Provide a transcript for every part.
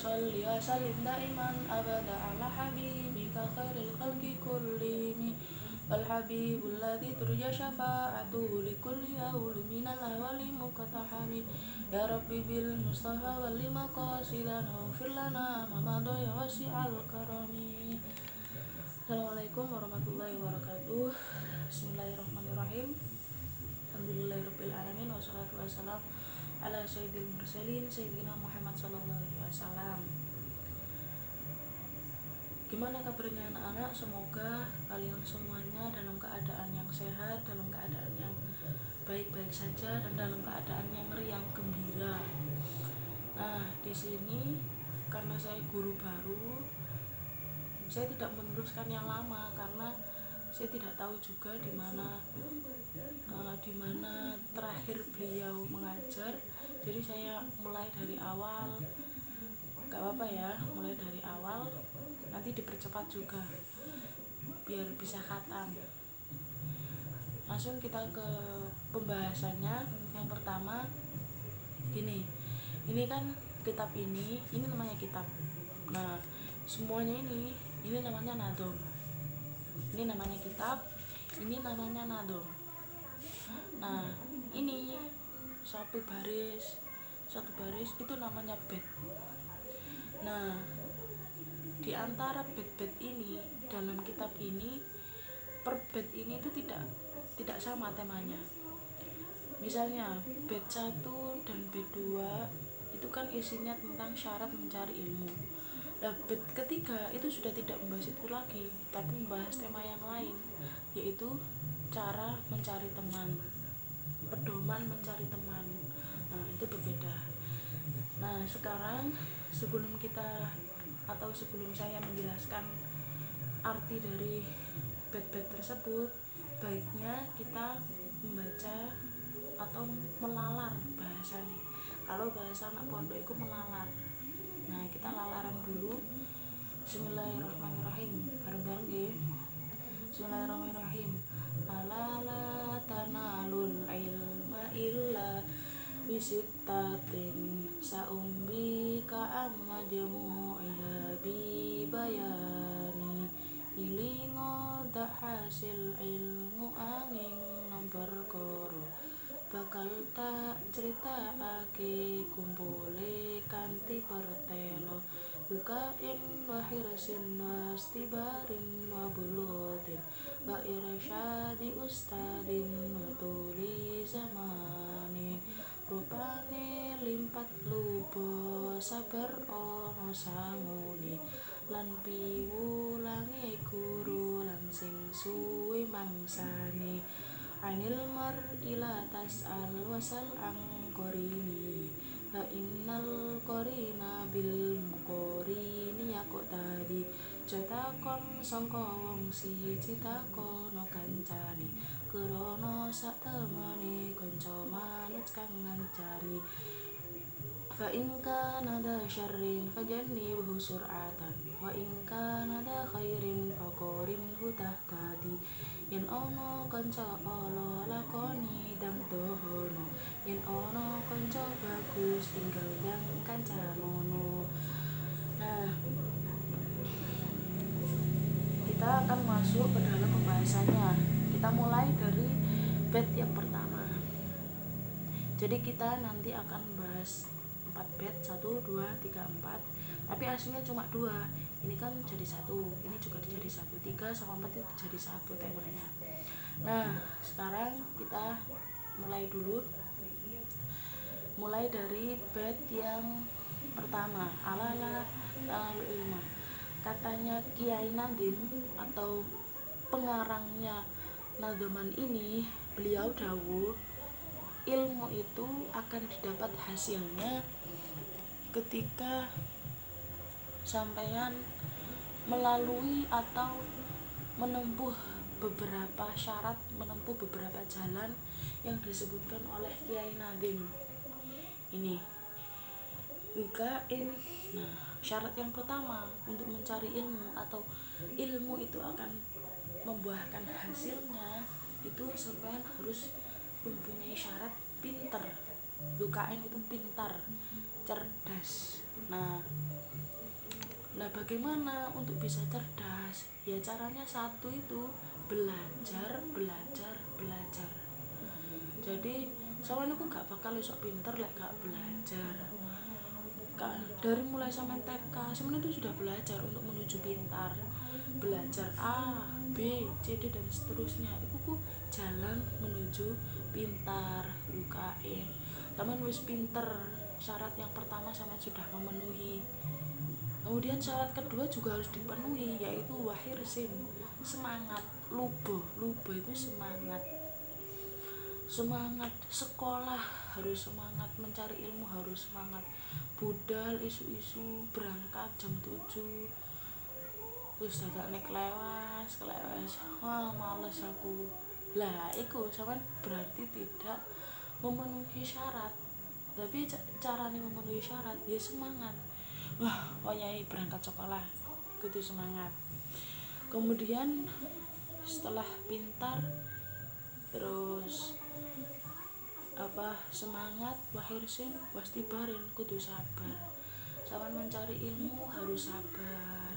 sholli wa sallim daiman abada ala habibika khairil khalqi kullihim wal habibul ladzi turja syafa'atuhu likulli awli minal ahwali muqtahami ya rabbi bil mustafa wal maqasidana waghfir lana ma madha ya wasi'al karami. Assalamualaikum warahmatullahi wabarakatuh. Bismillahirrahmanirrahim. Alhamdulillahirabbil alamin wassalatu wassalam ala sayyidil mursalin sayyidina Muhammad sallallahu alaihi wasallam. Gimana kabarnya anak-anak? Semoga kalian semuanya dalam keadaan yang sehat, dalam keadaan yang baik-baik saja, dan dalam keadaan yang riang gembira. Nah, di sini karena saya guru baru, saya tidak meneruskan yang lama karena saya tidak tahu juga di mana terakhir beliau mengajar. Jadi saya mulai dari awal, gak apa-apa ya, mulai dari awal, nanti dipercepat juga biar bisa khatam. Langsung kita ke pembahasannya. Yang pertama gini, ini kan kitab ini namanya kitab. Nah, semuanya ini namanya nadom. Ini namanya kitab, ini namanya nadom. Nah, ini satu baris itu namanya bait. Nah, di antara bait-bait ini dalam kitab ini, per bait ini itu tidak sama temanya. Misalnya bait 1 dan bait 2 itu kan isinya tentang syarat mencari ilmu. Nah, bait ketiga itu sudah tidak membahas itu lagi, tapi membahas tema yang lain, yaitu cara mencari teman, pedoman mencari teman. Nah, itu berbeda. Nah, sekarang sebelum saya menjelaskan arti dari bait-bait tersebut, baiknya kita membaca atau melalar bahasa nih. Kalau bahasa anak pondok itu melalar. Nah, kita lalaran dulu. Bismillahirrahmanirrahim. Bareng-bareng nggih. Bismillahirrahmanirrahim. La tanalul ilma illa bisittatin saumbi ka'amma jamu'iha bi bayani ilingo dak hasil ilmu angin nomor koro bakal tak cerita ake kumpule kanti pertelo bukain wa hirsin wa stibarin wa bulutin wa irsyadi ustadin wa tuli zamani rupane limpat lubo sabar ono sanguni lan piwulange guru lan sing suwe mangsani anil mar ila tas'al wasal angkorini ha innal korina bil mukorini ya kok tadi cetakon sangka wong siji takono kancani kerono sak temani kanca manut kang ngancani fa in kana da syarrin fajanni wa sur'atan wa in kana da khairin faqorin hutah tadi yen ono kanca ala lakoni dang dohono yen ono kanca bagus tinggal dang kanca mono. Nah, kita akan masuk ke dalam pembahasannya. Kita mulai dari bait yang pertama. Jadi kita nanti akan bahas 4 bait, 1, 2, 3, 4. Tapi aslinya cuma 2. Ini kan jadi 1, ini juga jadi 1. 3 sama 4 itu jadi 1 temanya. Nah, sekarang kita mulai dulu. Mulai dari bait yang pertama, alala tanalul ilma. Katanya Kiai Nadim atau pengarangnya nadoman ini, beliau dawuh ilmu itu akan didapat hasilnya ketika sampeyan melalui atau menempuh beberapa syarat, menempuh beberapa jalan yang disebutkan oleh Kiai Nadim ini. Bukain. Nah, syarat yang pertama untuk mencari ilmu atau ilmu itu akan membuahkan hasilnya itu sampeyan harus mempunyai syarat pinter. Bukain itu pintar, cerdas. Nah, Nah, bagaimana untuk bisa cerdas? Ya caranya satu itu belajar, belajar, belajar. Jadi sampean niku gak bakal iso pinter lek gak belajar. Dari mulai sampean TK, sampean itu sudah belajar untuk menuju pintar. Belajar A, B, C, D dan seterusnya. Itu ku jalan menuju pintar, UKM. Sampean wis pinter, syarat yang pertama sampean sudah memenuhi. Kemudian syarat kedua juga harus dipenuhi, yaitu wahirsin, semangat. Lubo itu semangat. Semangat sekolah harus semangat, mencari ilmu harus semangat. Budal isu-isu berangkat jam 7 terus dadak nek kelewas, wah males aku. Lah iku sampean berarti tidak memenuhi syarat. Tapi caranya memenuhi syarat ya semangat. Wah, wayai berangkat sekolah kudu semangat. Kemudian setelah pintar terus semangat wahirsin wastibarin kudu sabar. Sampeyan mencari ilmu harus sabar.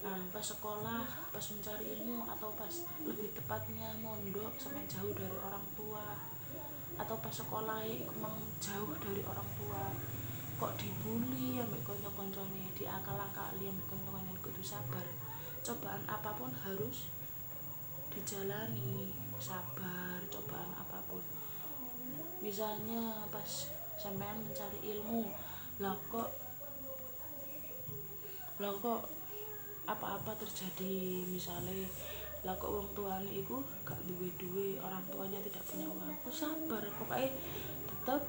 Nah, pas sekolah, pas mencari ilmu atau pas lebih tepatnya mondok sampai jauh dari orang tua, atau pas sekolah iku mang jauh dari orang tua, kok dibully ambek kanca-kancane, diakal-akali ambek kanca-kancane, kudu sabar. Cobaan apapun harus dijalani, sabar cobaan apapun. Misalnya pas sampean mencari ilmu, lah kok apa-apa terjadi, misalnya lah kok wong tuane iku gak duwe orang tuanya tidak punya uang, sabar pokoknya tetap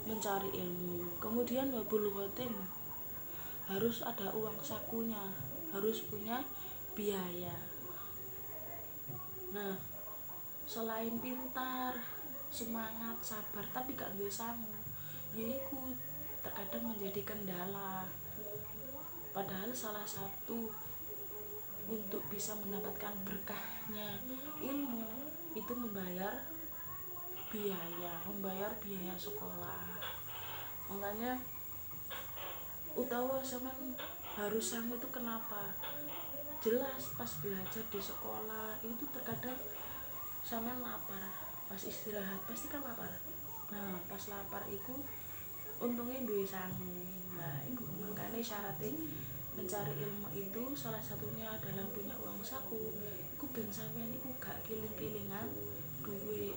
mencari ilmu. Kemudian wabul khotin, harus ada uang sakunya, harus punya biaya. Nah, selain pintar, semangat, sabar tapi gak duwe sangu, yaiku terkadang menjadi kendala. Padahal salah satu untuk bisa mendapatkan berkahnya ilmu itu membayar biaya sekolah. Makanya utawa sampean harus sangu itu kenapa? Jelas pas belajar di sekolah itu terkadang sampean lapar, pas istirahat pasti kan lapar. Nah, pas lapar itu untungnya duwe sangu. Nah, itu makanya syaratnya mencari ilmu itu salah satunya adalah punya uang saku. Iku ben sampean iku gak kiling-kilingan duwe.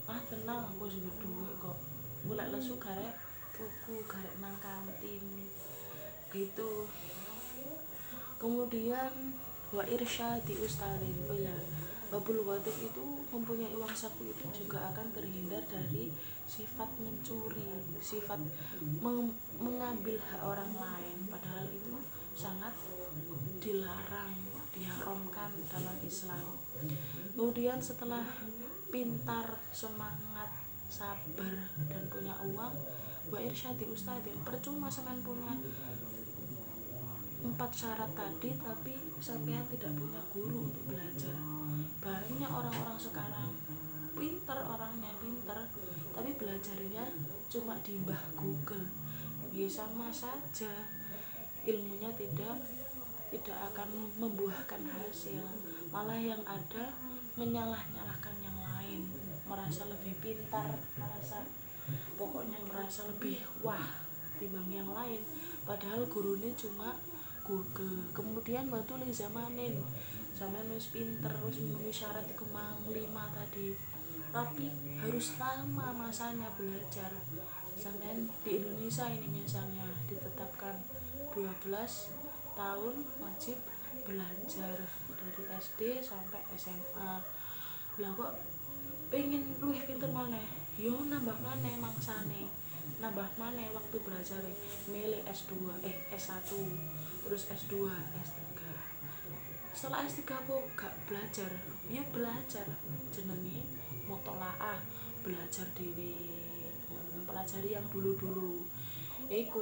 Ah, tenang aku sudah duwe kok. Golek lesu garek tuku, garek nang kantin. Gitu. Kemudian wa irsyadi ustadzin. Oh ya, babul ghatif itu mempunyai uang saku itu juga akan terhindar dari sifat mencuri, sifat mengambil hak orang lain, padahal itu sangat dilarang, diharamkan dalam Islam. Kemudian setelah pintar, semangat, sabar dan punya uang, wa irsyadi ustadzin, percuma sampean punya 4 syarat tadi tapi sampean tidak punya guru untuk belajar. Banyak orang-orang sekarang orangnya pinter tapi belajarnya cuma di mbah Google. Ya sama saja, ilmunya tidak akan membuahkan hasil, malah yang ada menyalah-nyalahkan yang lain, merasa lebih pintar, merasa lebih wah timbang yang lain, padahal gurunya cuma Google. Kemudian batu li zamanin, sampean wis pinter, wis memenuhi syarat iku mang 5 tadi, tapi harus lama masanya belajar. Sampean di Indonesia ini misalnya ditetapkan 12 tahun wajib belajar dari SD sampai SMA. Lah kok pengen luwih pinter maneh, yo nambah maneh mangsane, nambah maneh waktu belajar, milih S2 S1 terus S2 S3. Setelah S3 kok gak belajar, ya belajar jenenge mutolaah, belajar dhewe, mempelajari yang dulu-dulu. Iku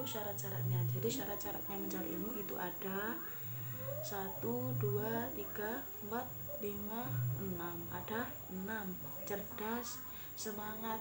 syarat-syaratnya. Jadi syarat-syaratnya mencari ilmu itu ada 1, 2, 3, 4, 5, 6. Ada 6. Cerdas, semangat,